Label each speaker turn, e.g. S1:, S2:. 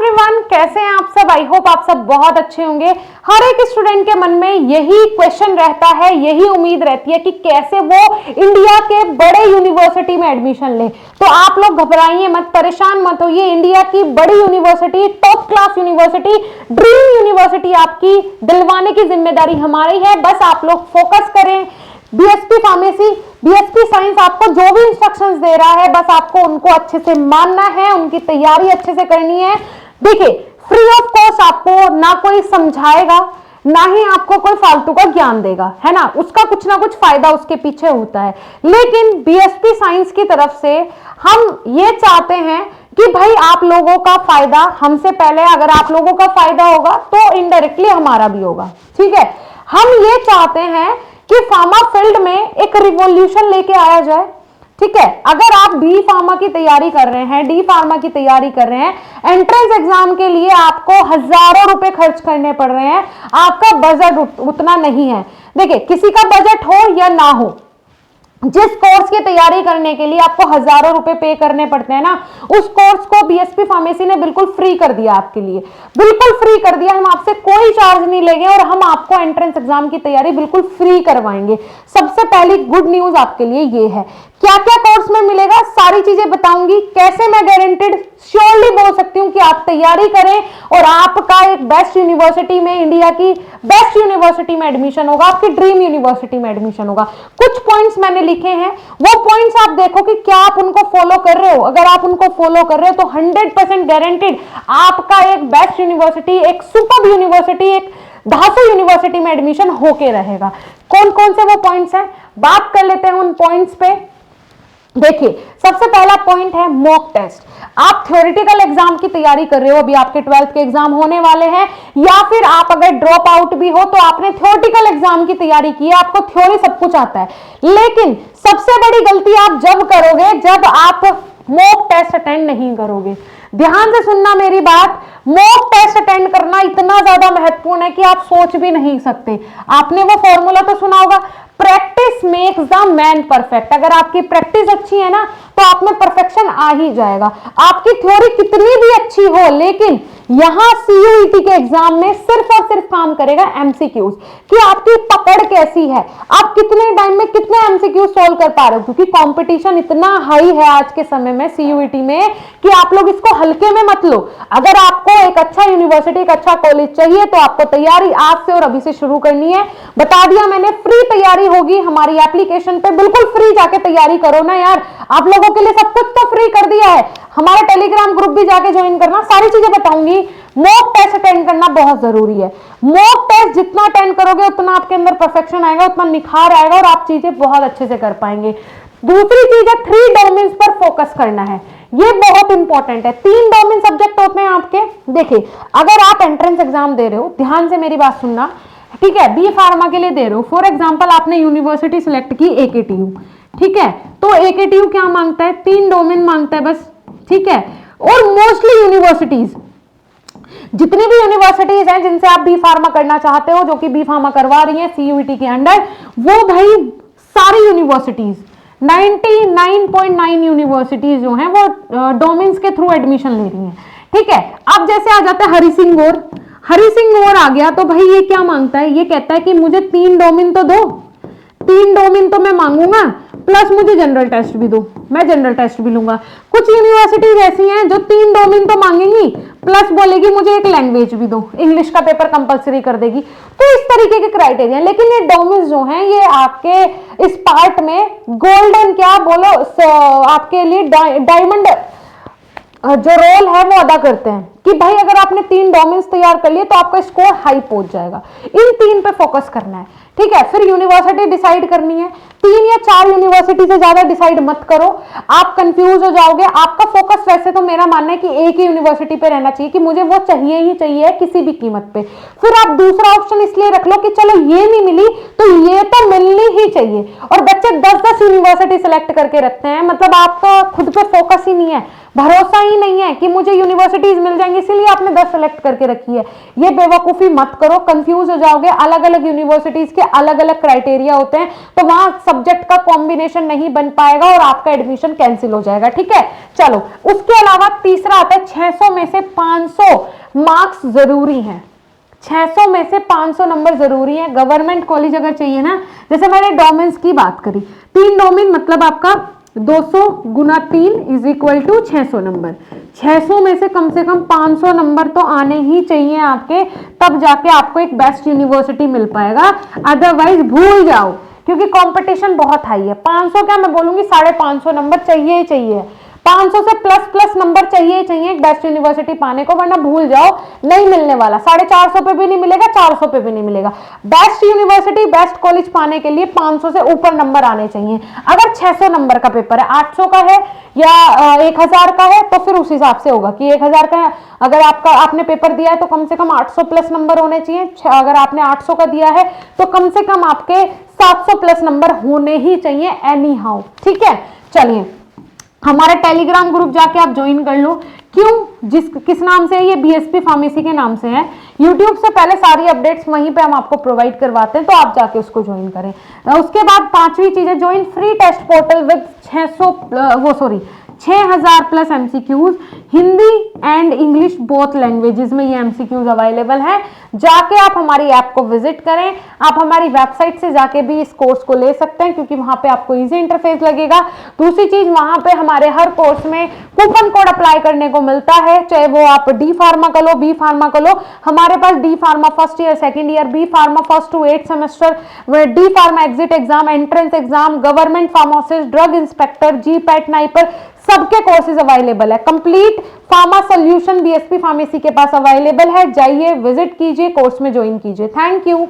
S1: Everyone, कैसे हैं आप सब। आई होप आप सब बहुत अच्छे होंगे। हर एक स्टूडेंट के मन में यही क्वेश्चन रहता है, यही उम्मीद रहती है कि कैसे वो इंडिया के बड़े यूनिवर्सिटी में एडमिशन ले। तो आप लोग घबराइए मत, परेशान मत होइए। इंडिया की बड़ी university, top class university, dream university आपकी दिलवाने की जिम्मेदारी हमारी है। बस आप लोग फोकस करें। बीएसपी फार्मेसी, बीएसपी साइंस आपको जो भी इंस्ट्रक्शंस दे रहा है, बस आपको उनको अच्छे से मानना है, उनकी तैयारी अच्छे से करनी है। देखिए, फ्री ऑफ कॉस्ट आपको ना कोई समझाएगा, ना ही आपको कोई फालतू का ज्ञान देगा, है ना। उसका कुछ ना कुछ फायदा उसके पीछे होता है। लेकिन बीएसपी साइंस की तरफ से हम ये चाहते हैं कि भाई आप लोगों का फायदा हमसे पहले, अगर आप लोगों का फायदा होगा तो इनडायरेक्टली हमारा भी होगा, ठीक है। हम ये चाहते हैं कि फार्मा फील्ड में एक रिवॉल्यूशन लेके आया जाए, ठीक है। अगर आप बी फार्मा की तैयारी कर रहे हैं, डी फार्मा की तैयारी कर रहे हैं, एंट्रेंस एग्जाम के लिए आपको हजारों रुपए खर्च करने पड़ रहे हैं, आपका बजट उतना नहीं है। देखिए, किसी का बजट हो या ना हो, जिस कोर्स की तैयारी करने के लिए आपको हजारों रुपए पे करने पड़ते हैं ना, उस कोर्स को बीएसपी फार्मेसी ने बिल्कुल फ्री कर दिया आपके लिए, बिल्कुल फ्री कर दिया। हम आपसे कोई चार्ज नहीं लेंगे और हम आपको एंट्रेंस एग्जाम की तैयारी बिल्कुल फ्री करवाएंगे। सबसे पहली गुड न्यूज आपके लिए ये है। क्या क्या कोर्स में मिलेगा, सारी चीजें बताऊंगी। कैसे मैं गारंटेड श्योरली बोल सकती हूँ कि आप तैयारी करें और आपका एक बेस्ट यूनिवर्सिटी में, इंडिया की बेस्ट यूनिवर्सिटी में एडमिशन होगा, आपकी ड्रीम यूनिवर्सिटी में एडमिशन होगा। कुछ पॉइंट्स मैंने लिखे हैं, वो पॉइंट्स आप देखो कि क्या आप उनको फॉलो कर रहे हो। अगर आप उनको फॉलो कर रहे हो तो 100% गारंटेड आपका एक बेस्ट यूनिवर्सिटी, एक सुपर यूनिवर्सिटी, एक धांसू यूनिवर्सिटी में एडमिशन होके रहेगा। कौन कौन से वो पॉइंट्स हैं, बात कर लेते हैं उन पॉइंट्स पे। देखिए, सबसे पहला पॉइंट है मॉक टेस्ट। आप थ्योरेटिकल एग्जाम की तैयारी कर रहे हो, अभी आपके 12th के एग्जाम होने वाले हैं, या फिर आप अगर ड्रॉप आउट भी हो तो आपने थ्योरेटिकल एग्जाम की तैयारी की है, आपको थ्योरी सब कुछ आता है। लेकिन सबसे बड़ी गलती आप जब करोगे जब आप मॉक टेस्ट अटेंड नहीं करोगे। ध्यान से सुनना मेरी बात, मॉक टेस्ट अटेंड करना इतना ज्यादा महत्वपूर्ण है कि आप सोच भी नहीं सकते। आपने वो फॉर्मूला तो सुना होगा, practice makes the man perfect. अगर आपकी प्रैक्टिस अच्छी है ना तो आप में परफेक्शन आ ही जाएगा। आपकी थ्योरी कितनी भी अच्छी हो, लेकिन यहां सीयूईटी के एग्जाम में सिर्फ और सिर्फ काम करेगा एमसीक्यूज, कि आपकी पकड़ कैसी है, आप कितने टाइम में कितने एमसीक्यूज सॉल्व कर पा रहे हो। क्योंकि कंपटीशन इतना हाई है आज के समय में सीयूईटी में कि आप लोग इसको हल्के में मत लो। अगर आपको एक अच्छा यूनिवर्सिटी, एक अच्छा कॉलेज चाहिए तो आपको तैयारी आज से और अभी से शुरू करनी है। बता दिया मैंने, फ्री तैयारी होगी हमारी एप्लीकेशन पे, बिल्कुल फ्री जाके तैयारी करो ना यार। आप लोगों के लिए सब कुछ तो फ्री कर दिया है। हमारा टेलीग्राम ग्रुप भी जाके ज्वाइन करना, सारी चीजें बताऊंगी। मॉक टेस्ट अटेंड करना बहुत जरूरी है। मॉक टेस्ट जितना अटेंड करोगे उतना आपके अंदर परफेक्शन आएगा, उतना निखार आएगा और आप चीजें बहुत अच्छे से कर पाएंगे। दूसरी चीज है 3 डोमेन्स पर फोकस करना है। ये बहुत इंपॉर्टेंट है। 3 डोमेन सब्जेक्ट होते हैं आपके। देखिए, अगर आप एंट्रेंस एग्जाम दे रहे हो, ध्यान से मेरी बात सुनना, ठीक है। बी फार्मा के लिए दे रहे हो, फॉर एग्जाम्पल आपने यूनिवर्सिटी सिलेक्ट की एकेटीयू, ठीक है। तो एकेटीयू क्या मांगता है, 3 डोमेन मांगता है बस, ठीक है। और मोस्टली यूनिवर्सिटीज, जितनी भी यूनिवर्सिटीज हैं जिनसे आप बी फार्मा करना चाहते हो, जो कि बी फार्मा करवा रही हैं सीयूईटी के अंडर, वो भाई सारी यूनिवर्सिटीज 99.9 यूनिवर्सिटीज जो हैं वो डोमेन्स के थ्रू एडमिशन ले रही हैं, ठीक है। अब जैसे आ जाता है हरि सिंह गौर, हरि सिंह गौर आ गया तो भाई ये क्या मांगता है, ये कहता है कि मुझे 3 डोमेन तो दो, 3 डोमेन तो मैं मांगूंगा, प्लस मुझे जनरल टेस्ट भी दो, मैं जनरल टेस्ट भी लूंगा। कुछ यूनिवर्सिटीज ऐसी हैं जो 3 डोमेन तो मांगेंगी, प्लस बोलेगी मुझे एक लैंग्वेज भी दो, इंग्लिश का पेपर कंपलसरी कर देगी। तो इस तरीके के क्राइटेरिया। लेकिन ये डोमेन्स जो हैं ये आपके इस पार्ट में गोल्डन, क्या बोलो, आपके लिए डायमंड जो रोल है वो अदा करते हैं कि भाई अगर आपने 3 डोमेन्स तैयार कर लिए तो आपका स्कोर हाई पहुंच जाएगा। इन 3 पे फोकस करना है, ठीक है। फिर यूनिवर्सिटी डिसाइड करनी है, 3 या 4 यूनिवर्सिटी से ज्यादा डिसाइड मत करो, आप कंफ्यूज हो जाओगे। आपका फोकस वैसे तो मेरा मानना है कि एक ही यूनिवर्सिटी पे रहना चाहिए, कि मुझे वो चाहिए ही चाहिए किसी भी कीमत पे। फिर आप दूसरा ऑप्शन इसलिए रख लो कि चलो ये नहीं मिली तो ये तो मिलनी ही चाहिए। और बच्चे 10-10 यूनिवर्सिटी सिलेक्ट करके रखते हैं, मतलब आपका खुद पे फोकस ही नहीं है, भरोसा ही नहीं है कि मुझे यूनिवर्सिटीज मिल जाएंगी जाएंगे, इसीलिए आपने 10 सेलेक्ट करके रखी है। ये बेवकूफी मत करो, कंफ्यूज हो जाओगे। अलग अलग यूनिवर्सिटीज के अलग अलग क्राइटेरिया होते हैं, तो वहां सब्जेक्ट का कॉम्बिनेशन नहीं बन पाएगा और आपका एडमिशन कैंसिल हो जाएगा, ठीक है। चलो, उसके अलावा तीसरा आता है 600 में से 500 मार्क्स जरूरी हैं। 600 में से 500 नंबर जरूरी है। गवर्नमेंट कॉलेज अगर चाहिए ना, जैसे मैंने डोमेन्स की बात करी, 3 डोमेन मतलब आपका 200 गुना 3 इज इक्वल टू 600 नंबर। 600 में से कम 500 नंबर तो आने ही चाहिए आपके, तब जाके आपको एक बेस्ट यूनिवर्सिटी मिल पाएगा, अदरवाइज भूल जाओ, क्योंकि कंपटीशन बहुत हाई है। 500 क्या मैं बोलूंगी, 550 नंबर चाहिए ही चाहिए। 500 से प्लस नंबर चाहिए ही चाहिए एक बेस्ट यूनिवर्सिटी पाने को, वरना भूल जाओ नहीं मिलने वाला। 450 पे भी नहीं मिलेगा, 400 पे भी नहीं मिलेगा। बेस्ट यूनिवर्सिटी, बेस्ट कॉलेज पाने के लिए 500 से ऊपर नंबर आने चाहिए। अगर 600 नंबर का पेपर है, 800 का है या 1000 का है, तो फिर उस हिसाब से होगा कि 1000 का अगर आपने पेपर दिया है तो कम से कम 800 प्लस नंबर होने चाहिए। अगर आपने 800 का दिया है तो कम से कम आपके 700 प्लस नंबर होने ही चाहिए एनी हाउ, ठीक है। चलिए, हमारा टेलीग्राम ग्रुप जाके आप ज्वाइन कर लो। क्यों, किस नाम से है ये, बीएसपी फार्मेसी के नाम से है। यूट्यूब से पहले सारी अपडेट्स वहीं पे हम आपको प्रोवाइड करवाते हैं, तो आप जाके उसको ज्वाइन करें। उसके बाद 5वीं चीज है join free test portal with 6000 plus MCQs, Hindi and English both languages में ये एमसीक्यूज अवेलेबल है। जाके आप हमारी ऐप को विजिट करें, आप हमारी वेबसाइट से जाके भी इस कोर्स को ले सकते हैं, क्योंकि वहां पे आपको इजी इंटरफेस लगेगा। दूसरी चीज, वहां पे हमारे हर कोर्स में कूपन कोड अप्लाई करने को मिलता है, चाहे वो आप डी फार्मा का लो, बी फार्मा का लो। हमारे पास D pharma first year, second year, B pharma first to 8 semester, D pharma exit exam, entrance exam, government pharmacist, drug inspector, GPAT, NIPER, सबके कोर्सेज अवेलेबल है। Complete pharma solution BSP pharmacy के पास available है। जाइए, visit कीजिए, course में join कीजिए। Thank you.